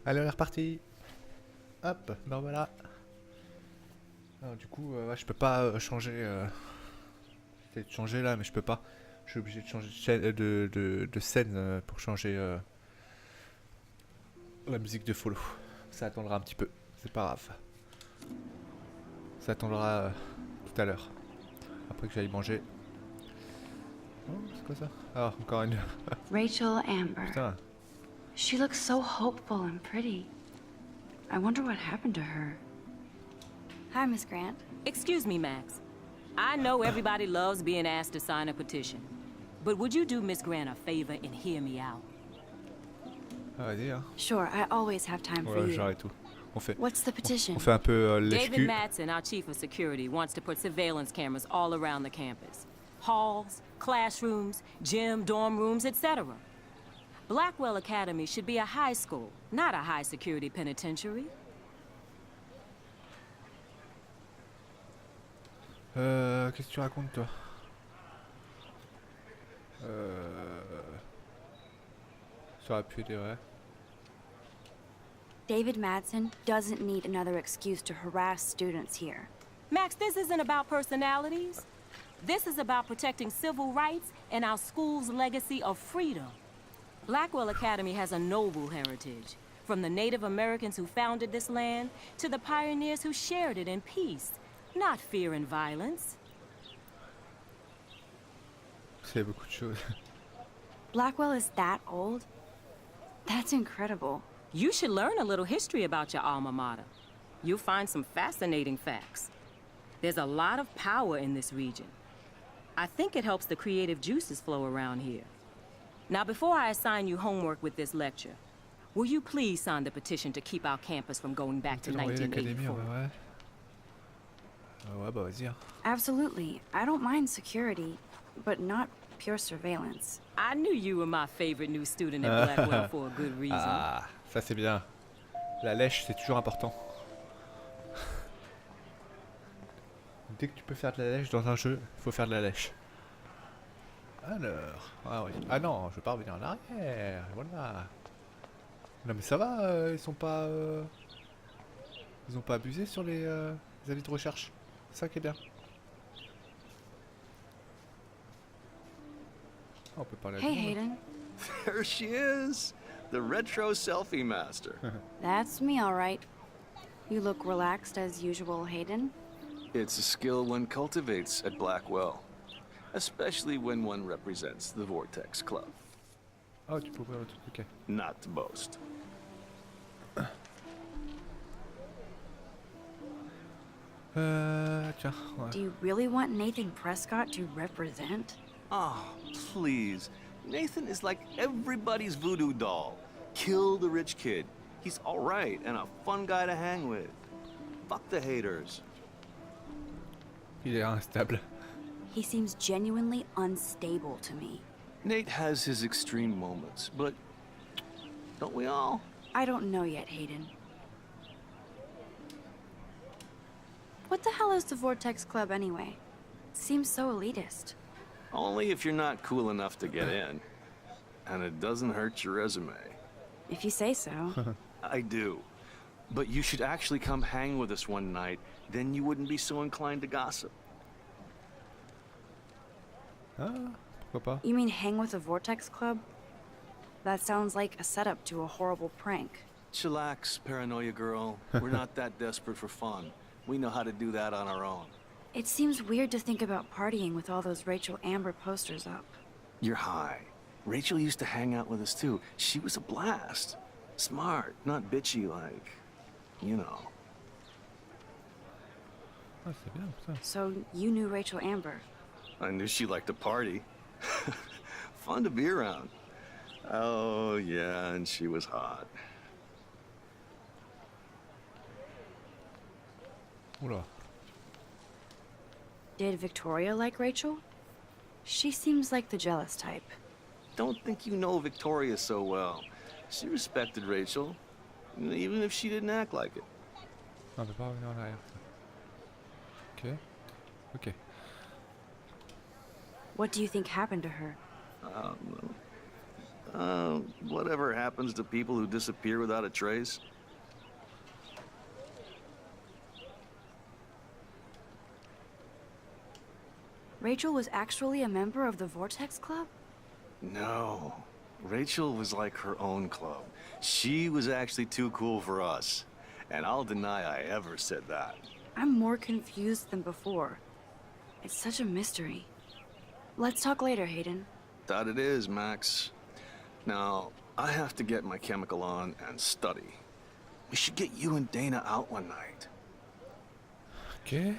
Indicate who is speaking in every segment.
Speaker 1: Allez, on est reparti. Hop, ben voilà. Alors, du coup, ouais, je peux pas changer. J'essaie de changer là, mais je peux pas. Je suis obligé de changer de, de scène pour changer la musique de follow. Ça attendra un petit peu. C'est pas grave. Ça attendra tout à l'heure. Après que j'aille manger. Oh, c'est quoi ça? Ah, encore une.
Speaker 2: Rachel Amber.
Speaker 1: Putain.
Speaker 2: She looks so hopeful and pretty. I wonder what happened to her. Hi, Miss Grant.
Speaker 3: Excuse me, Max. I know everybody loves being asked to sign a petition. But would you do Miss Grant a favor and hear me out?
Speaker 1: Ah, vas-y, hein.
Speaker 2: Sure, I always have time for
Speaker 1: Ouais,
Speaker 2: you.
Speaker 1: j'arrête tout. On fait.
Speaker 2: What's the petition?
Speaker 1: On fait un peu
Speaker 3: David
Speaker 1: lèche-cul.
Speaker 3: Matson, our chief of security, wants to put surveillance cameras all around the campus. Halls, classrooms, gym, dorm rooms, etc. Blackwell Academy should be a high school, not a high-security penitentiary.
Speaker 1: Qu'est-ce que tu racontes, toi? Ça aurait pu être vrai.
Speaker 2: David Madsen doesn't need another excuse to harass students here.
Speaker 3: Max, this isn't about personalities. This is about protecting civil rights and our school's legacy of freedom. Blackwell Academy has a noble heritage, from the Native Americans who founded this land to the pioneers who shared it in peace, not fear and violence.
Speaker 1: C'est beaucoup de choses.
Speaker 2: Blackwell is that old? That's incredible.
Speaker 3: You should learn a little history about your alma mater. You'll find some fascinating facts. There's a lot of power in this region. I think it helps the creative juices flow around here. Now, before I assign you homework with this lecture, will you please sign the petition to keep our campus from going back to 1984?
Speaker 1: Ouais. Ouais, bah vas-y. Hein.
Speaker 2: Absolutely. I don't mind security, but not pure surveillance.
Speaker 3: I knew you were my favorite new student at Blackwell for a good reason.
Speaker 1: Ah, ça c'est bien. La lèche, c'est toujours important. Dès que tu peux faire de la lèche dans un jeu, il faut faire de la lèche. Alors, ah oui. Ah non, je veux pas revenir en arrière. Voilà. Non mais ça va, ils sont pas, ils ont pas abusé sur les avis de recherche. C'est ça qui est bien. Ah, on peut parler à
Speaker 2: Hey,
Speaker 1: tout le monde.
Speaker 2: Hayden.
Speaker 4: There she is, the retro selfie master.
Speaker 2: That's me, all right. You look relaxed as usual, Hayden.
Speaker 4: It's a skill one cultivates at Blackwell, especially when one represents the Vortex Club.
Speaker 1: Oh, tu peux ouvrir le truc, ok.
Speaker 4: Not to boast.
Speaker 1: Tiens, ouais.
Speaker 2: Do you really want Nathan Prescott to represent?
Speaker 4: Oh, please. Nathan is like everybody's voodoo doll. Kill the rich kid. He's all right and a fun guy to hang with. Fuck the haters.
Speaker 1: Il est instable.
Speaker 2: He seems genuinely unstable to me.
Speaker 4: Nate has his extreme moments, but don't we all?
Speaker 2: I don't know yet, Hayden. What the hell is the Vortex Club anyway? Seems so elitist.
Speaker 4: Only if you're not cool enough to get in. And it doesn't hurt your resume.
Speaker 2: If you say so.
Speaker 4: I do. But you should actually come hang with us one night, then you wouldn't be so inclined to gossip.
Speaker 1: Ah, pourquoi pas?
Speaker 2: You mean hang with the Vortex Club? That sounds like a setup to a horrible prank.
Speaker 4: Chillax, paranoia girl. We're not that desperate for fun. We know how to do that on our own.
Speaker 2: It seems weird to think about partying with all those Rachel Amber posters up.
Speaker 4: You're high. Rachel used to hang out with us too. She was a blast. Smart, not bitchy like, you know.
Speaker 1: Ah, c'est bien, putain.
Speaker 2: So you knew Rachel Amber?
Speaker 4: I knew she liked to party. Fun to be around. Oh, yeah, and she was hot.
Speaker 1: Oula.
Speaker 2: Did Victoria like Rachel? She seems like the jealous type.
Speaker 4: Don't think you know Victoria so well. She respected Rachel, even if she didn't act like it.
Speaker 1: Non, on peut pas revenir en arrière. Ok. Ok.
Speaker 2: What do you think happened to her?
Speaker 4: Whatever happens to people who disappear without a trace?
Speaker 2: Rachel was actually a member of the Vortex Club?
Speaker 4: No. Rachel was like her own club. She was actually too cool for us. And I'll deny I ever said that.
Speaker 2: I'm more confused than before. It's such a mystery. Let's talk later, Hayden.
Speaker 4: That it is, Max. Now, I have to get my chemical on and study. We should get you and Dana out one night.
Speaker 1: Ok.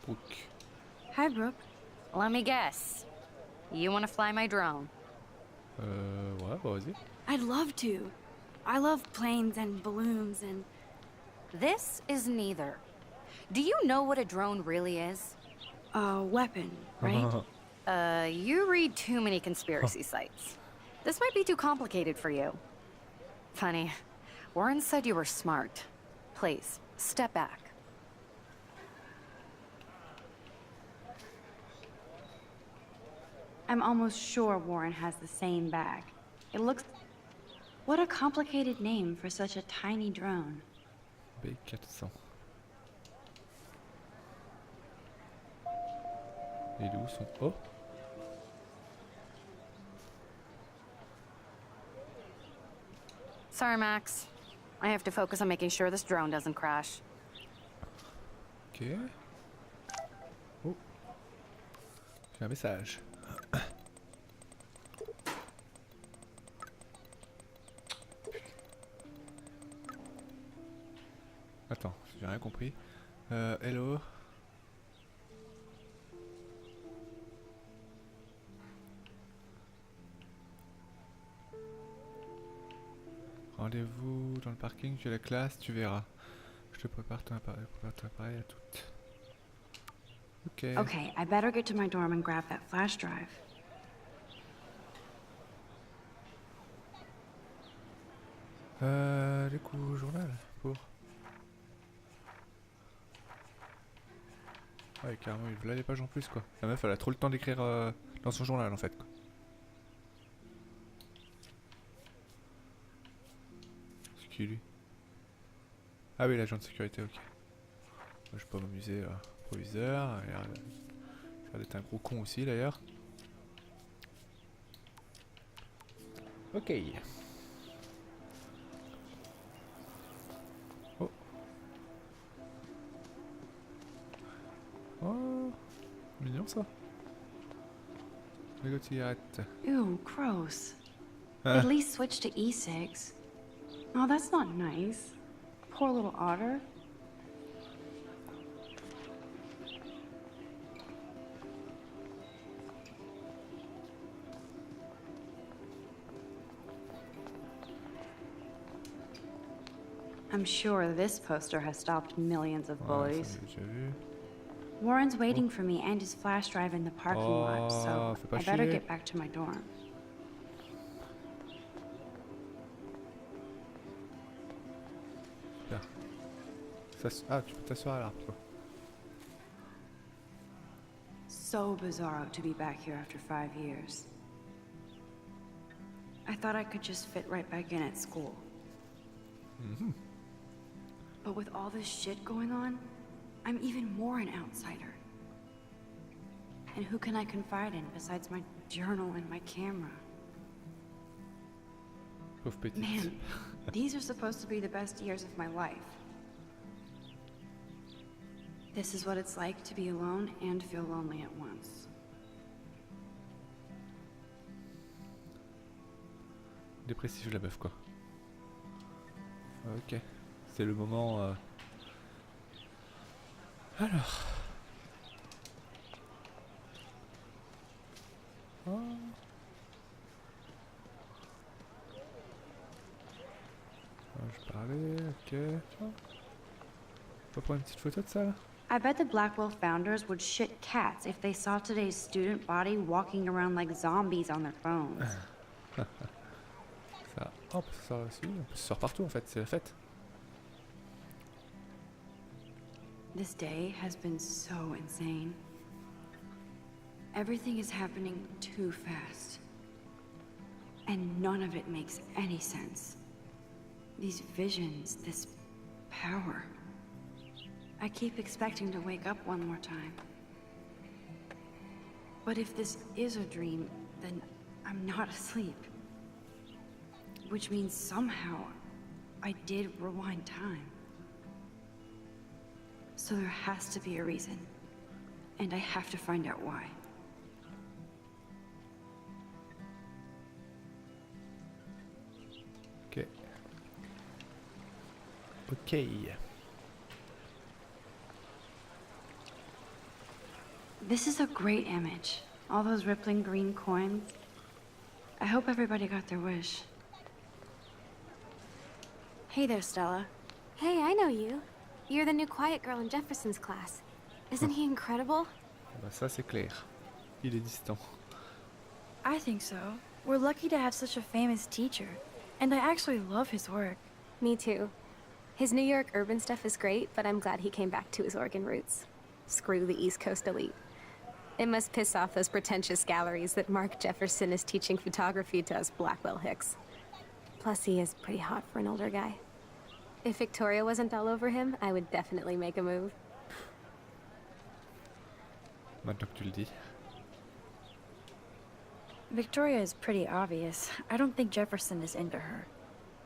Speaker 1: Brooke.
Speaker 2: Hi, Brooke.
Speaker 5: Let me guess. You want to fly my drone?
Speaker 1: Ouais, bah vas-y.
Speaker 2: I'd love to. I love planes and balloons and...
Speaker 5: This is neither. Do you know what a drone really is?
Speaker 2: a weapon, right?
Speaker 5: You read too many conspiracy sites. This might be too complicated for you. Funny. Warren said you were smart. Please, step back.
Speaker 2: I'm almost sure Warren has the same bag. It looks... What a complicated name for such a tiny drone.
Speaker 1: B400. Il est où son... Oh!
Speaker 5: Sorry, Max. I have to focus on making sure this drone doesn't crash.
Speaker 1: Ok. Oh! J'ai un message. Attends, j'ai rien compris. Hello. Rendez-vous dans le parking, j'ai la classe, tu verras. Je te prépare ton appareil à toutes. Ok.
Speaker 2: Okay, I better get to my dorm and grab that flash drive.
Speaker 1: Du coup, journal pour. Ouais, carrément, il a les pages en plus quoi. La meuf, elle a trop le temps d'écrire dans son journal en fait. Quoi. C'est qui lui? Ah oui, l'agent de sécurité, ok. Moi, je peux pas m'amuser, proviseur. Il a l'air d'être un gros con aussi d'ailleurs. Ok. Oh. Oh. Mignon ça. Mégot de cigarette.
Speaker 2: Ew, gross.
Speaker 1: Ah.
Speaker 2: At least switch to e-cigs. Oh, that's not nice. Poor little otter. I'm sure this poster has stopped millions of
Speaker 1: Ouais,
Speaker 2: bullies.
Speaker 1: ça, j'ai déjà vu.
Speaker 2: Warren's waiting for me and his flash drive in the parking lot, so
Speaker 1: fais pas
Speaker 2: I better
Speaker 1: chier.
Speaker 2: get back to my dorm.
Speaker 1: Super. Ah, tu peux t'asseoir à l'arbre quoi.
Speaker 2: So bizarro to be back here after 5 years. I thought I could just fit right back in at school. But with all this shit going on, I'm even more an outsider. And who can I confide in besides my journal and my camera?
Speaker 1: Pauvre petite.
Speaker 2: Man, these are supposed to be the best years of my life. This is what it's like to be alone and feel lonely at once.
Speaker 1: Dépressif la meuf quoi. Ok. C'est le moment... Alors... Oh. Je parlais, ok. On peut prendre une petite photo de ça là?
Speaker 2: I bet the Blackwell founders would shit cats if they saw today's student body walking around like zombies on their phones.
Speaker 1: Ça, oh, on peut se sortir aussi, on peut se sortir partout en fait, c'est la fête.
Speaker 2: This day has been so insane. Everything is happening too fast. And none of it makes any sense. These visions, this power. I keep expecting to wake up one more time. But if this is a dream, then I'm not asleep. Which means somehow I did rewind time. So there has to be a reason. And I have to find out why.
Speaker 1: Ok. Ok.
Speaker 2: This is a great image. All those rippling green coins. I hope everybody got their wish. Hey there, Stella.
Speaker 6: Hey, I know you. You're the new quiet girl in Jefferson's class. Isn't he incredible?
Speaker 1: Bah ça c'est clair. Il est distant.
Speaker 7: I think so. We're lucky to have such a famous teacher. And I actually love his work.
Speaker 6: Me too. His New York urban stuff is great, but I'm glad he came back to his Oregon roots. Screw the East Coast elite. It must piss off those pretentious galleries that Mark Jefferson is teaching photography to us Blackwell Hicks. Plus, he is pretty hot for an older guy. If Victoria wasn't all over him, I would definitely make a move.
Speaker 1: Maintenant que tu le dis.
Speaker 7: Victoria is pretty obvious. I don't think Jefferson is into her.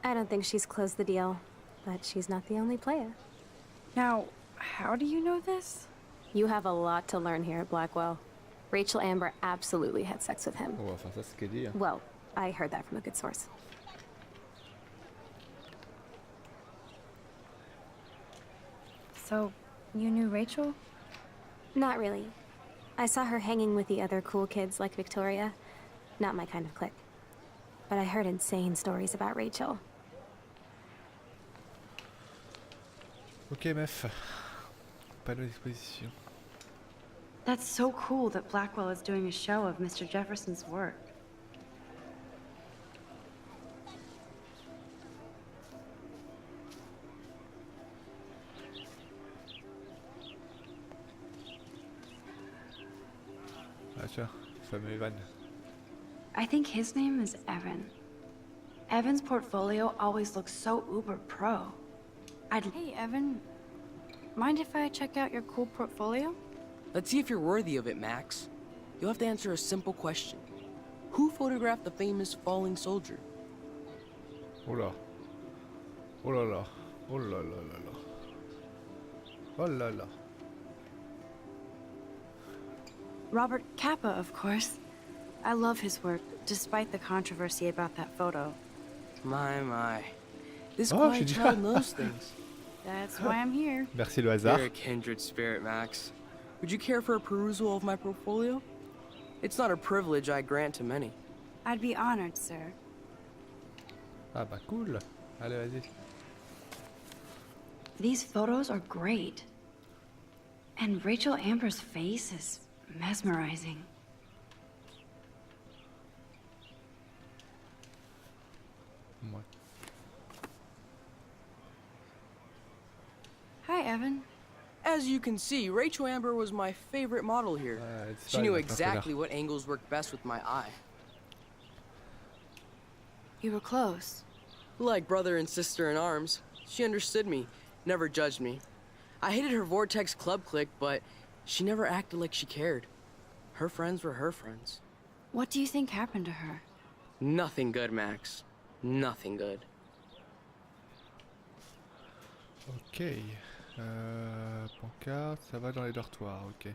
Speaker 6: I don't think she's closed the deal, but she's not the only player.
Speaker 7: Now, how do you know this?
Speaker 6: You have a lot to learn here at Blackwell. Rachel Amber absolutely had sex with him.
Speaker 1: On va faire ça ce qu'elle dit. Hein.
Speaker 6: Well, I heard that from a good source.
Speaker 7: So, you knew Rachel?
Speaker 6: Not really. I saw her hanging with the other cool kids like Victoria. Not my kind of clique. But I heard insane stories about Rachel.
Speaker 1: Ok meuf. Panneau d'exposition.
Speaker 2: That's so cool that Blackwell is doing a show of Mr. Jefferson's work.
Speaker 1: Ah tiens, fameux Evan.
Speaker 2: I think his name is Evan. Evan's portfolio always looks so uber pro.
Speaker 7: Hey, Evan. Mind if I check out your cool portfolio?
Speaker 8: Let's see if you're worthy of it, Max. You'll have to answer a simple question. Who photographed the famous falling soldier?
Speaker 1: Oh là. Oh là là. Oh là là là là. Oh là là.
Speaker 2: Robert Capa, of course. I love his work, despite the controversy about that photo.
Speaker 8: My. This
Speaker 1: Oh,
Speaker 8: quiet
Speaker 1: j'ai dit-
Speaker 8: child knows things.
Speaker 7: That's why I'm here.
Speaker 1: Merci le
Speaker 8: You're
Speaker 1: hasard.
Speaker 8: a kindred spirit, Max. Would you care for a perusal of my portfolio? It's not a privilege I grant to many.
Speaker 2: I'd be honored, sir.
Speaker 1: Ah bah cool. Allez vas-y.
Speaker 2: These photos are great. And Rachel Amber's face is mesmerizing.
Speaker 1: Ouais.
Speaker 7: Hi, Evan.
Speaker 8: As you can see, Rachel Amber was my favorite model here.
Speaker 1: C'est
Speaker 8: She
Speaker 1: pas-
Speaker 8: knew
Speaker 1: il a pas fait
Speaker 8: exactly
Speaker 1: l'art.
Speaker 8: what angles worked best with my eye.
Speaker 7: You were close.
Speaker 8: Like brother and sister in arms, she understood me, never judged me. I hated her Vortex Club clique, but she never acted like she cared. Her friends were her friends.
Speaker 2: What do you think happened to her?
Speaker 8: Nothing good, Max. Nothing good.
Speaker 1: Ok. Pancarte, ça va dans les dortoirs, ok.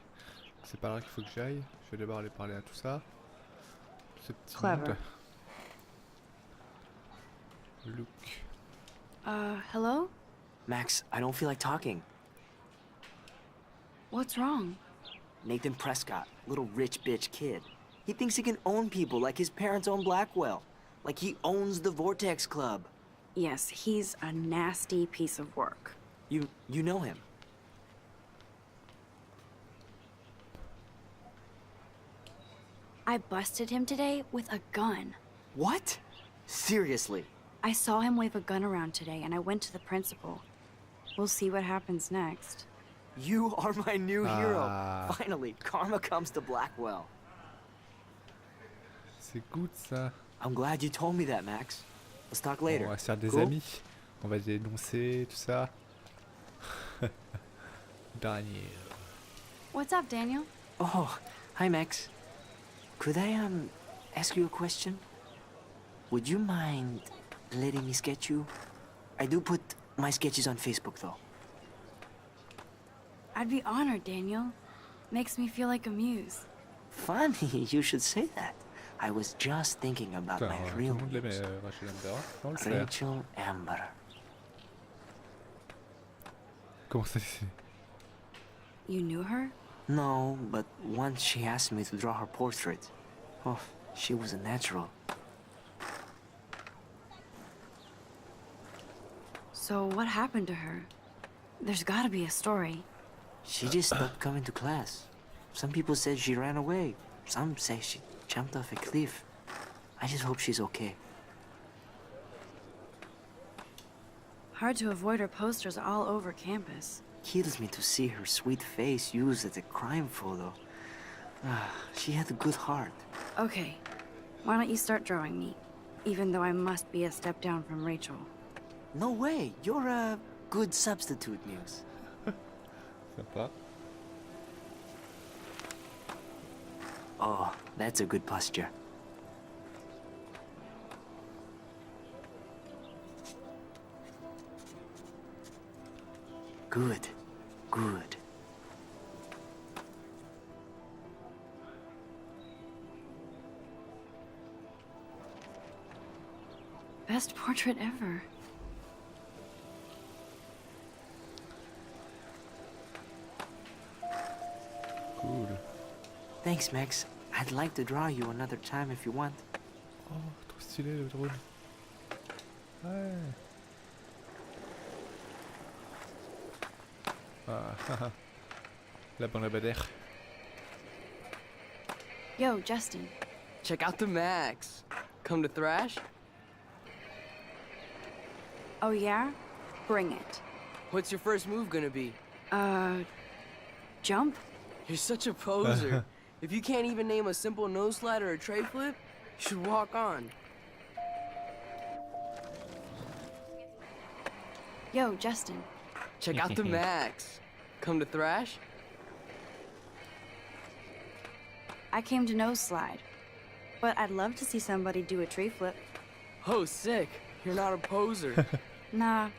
Speaker 1: C'est par là qu'il faut que j'aille. Je vais d'abord aller parler à tout ça. Ce petit
Speaker 2: Clever.
Speaker 1: monde. Look.
Speaker 2: Hello?
Speaker 9: Max, I don't feel like talking.
Speaker 2: What's wrong?
Speaker 9: Nathan Prescott, little rich bitch kid. He thinks he can own people like his parents own Blackwell. Like he owns the Vortex Club.
Speaker 2: Yes, he's a nasty piece of work.
Speaker 9: You know him.
Speaker 2: I busted him today with a gun.
Speaker 9: What? Seriously?
Speaker 2: I saw him wave a gun around today and I went to the principal. We'll see what happens next.
Speaker 9: You are my new hero.
Speaker 1: Ah.
Speaker 9: Finally, karma comes to Blackwell.
Speaker 1: c'est good ça.
Speaker 9: I'm glad you told me that, Max. Let's talk later.
Speaker 1: On va se faire des
Speaker 9: Cool?
Speaker 1: amis. On va dénoncer tout ça. Dernier.
Speaker 2: What's up, Daniel?
Speaker 9: Oh, hi, Max. Could I, ask you a question? Would you mind letting me sketch you? I do put my sketches on Facebook, though.
Speaker 2: I'd be honored, Daniel. Makes me feel like a muse.
Speaker 9: Funny, you should say that. I was just thinking about
Speaker 1: Putain,
Speaker 9: my
Speaker 1: tout
Speaker 9: real
Speaker 1: le monde l'aimait,
Speaker 9: muse,
Speaker 1: Rachel Amber. On va le faire.
Speaker 9: Rachel Amber.
Speaker 1: Comment ça c'est?
Speaker 2: You knew her?
Speaker 9: No, but once she asked me to draw her portrait. Oh, she was a natural.
Speaker 2: So what happened to her? There's gotta be a story.
Speaker 9: She just stopped coming to class. Some people said she ran away. Some say she jumped off a cliff. I just hope she's okay.
Speaker 2: Hard to avoid her posters all over campus.
Speaker 9: Kills me to see her sweet face used as a crime photo. Ah, she had a good heart.
Speaker 2: Okay, why don't you start drawing me? Even though I must be a step down from Rachel.
Speaker 9: No way, you're a good substitute, Muse.
Speaker 1: Sympa.
Speaker 9: Oh, that's a good posture. Good, good.
Speaker 2: Best portrait ever.
Speaker 1: Cool.
Speaker 9: Thanks, Max. I'd like to draw you another time if you want.
Speaker 1: Oh, trop stylé le drone. Ouais. Ah, haha. La bonne rabadère.
Speaker 2: Yo, Justin.
Speaker 8: Check out the Max. Come to thrash?
Speaker 2: Oh yeah? Bring it.
Speaker 8: What's your first move gonna be?
Speaker 2: Jump?
Speaker 8: You're such a poser. If you can't even name a simple nose slide or a tray flip, you should walk on.
Speaker 2: Yo, Justin.
Speaker 8: Check out the Max. Come to thrash?
Speaker 2: I came to nose slide. But I'd love to see somebody do a tree flip.
Speaker 8: Oh, sick. You're not a poser.
Speaker 2: Nah,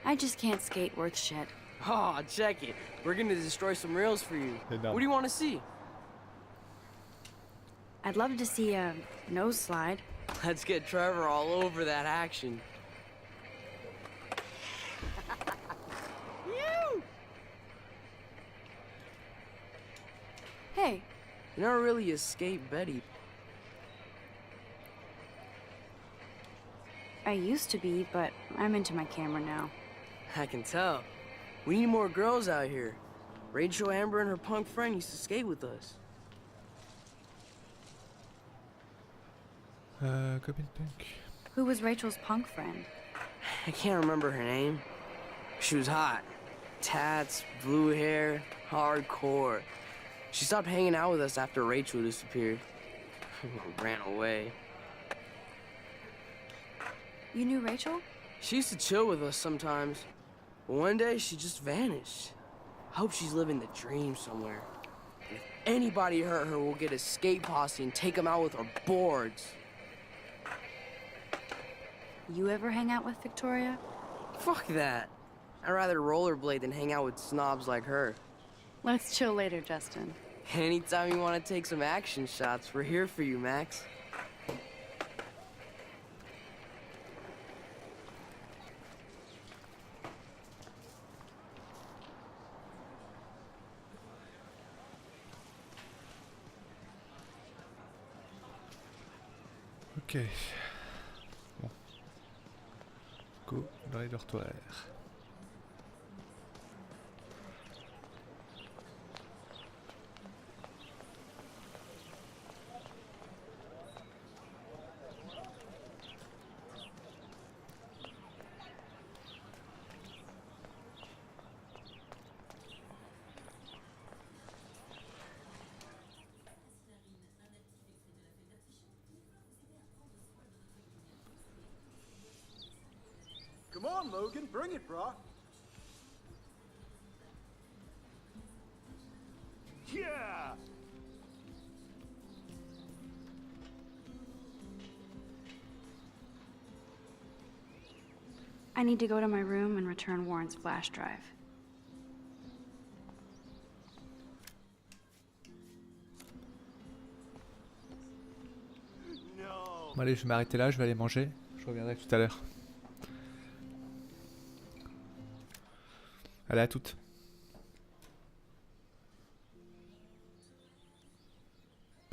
Speaker 2: I just can't skate worth shit.
Speaker 8: Oh, check it. We're gonna destroy some rails for you.
Speaker 1: Énorme.
Speaker 8: What do you want to see?
Speaker 2: I'd love to see a nose slide.
Speaker 8: Let's get Trevor all over that action.
Speaker 2: Hey,
Speaker 8: You're not really a skate Betty.
Speaker 2: I used to be, but I'm into my camera now.
Speaker 8: I can tell. We need more girls out here. Rachel Amber and her punk friend used to skate with us.
Speaker 1: Copine punk.
Speaker 2: Who was Rachel's punk friend?
Speaker 8: I can't remember her name. She was hot. Tats, blue hair, hardcore. She stopped hanging out with us after Rachel disappeared. Ran away.
Speaker 2: You knew Rachel?
Speaker 8: She used to chill with us sometimes. But one day, she just vanished. I hope she's living the dream somewhere. And if anybody hurt her, we'll get a skate posse and take them out with our boards.
Speaker 2: You ever hang out with Victoria?
Speaker 8: Fuck that. I'd rather rollerblade than hang out with snobs like her.
Speaker 2: Let's chill later, Justin.
Speaker 8: Anytime you want to take some action shots, we're here for you, Max.
Speaker 1: Ok. Bon. Go dans les dortoirs.
Speaker 10: Come on, Logan, bring it, brah.
Speaker 4: Yeah!
Speaker 2: I need to go to my room and return Warren's flash drive.
Speaker 1: Bon, allez, je vais m'arrêter là, je vais aller manger. Je reviendrai tout à l'heure. Allez, à toutes.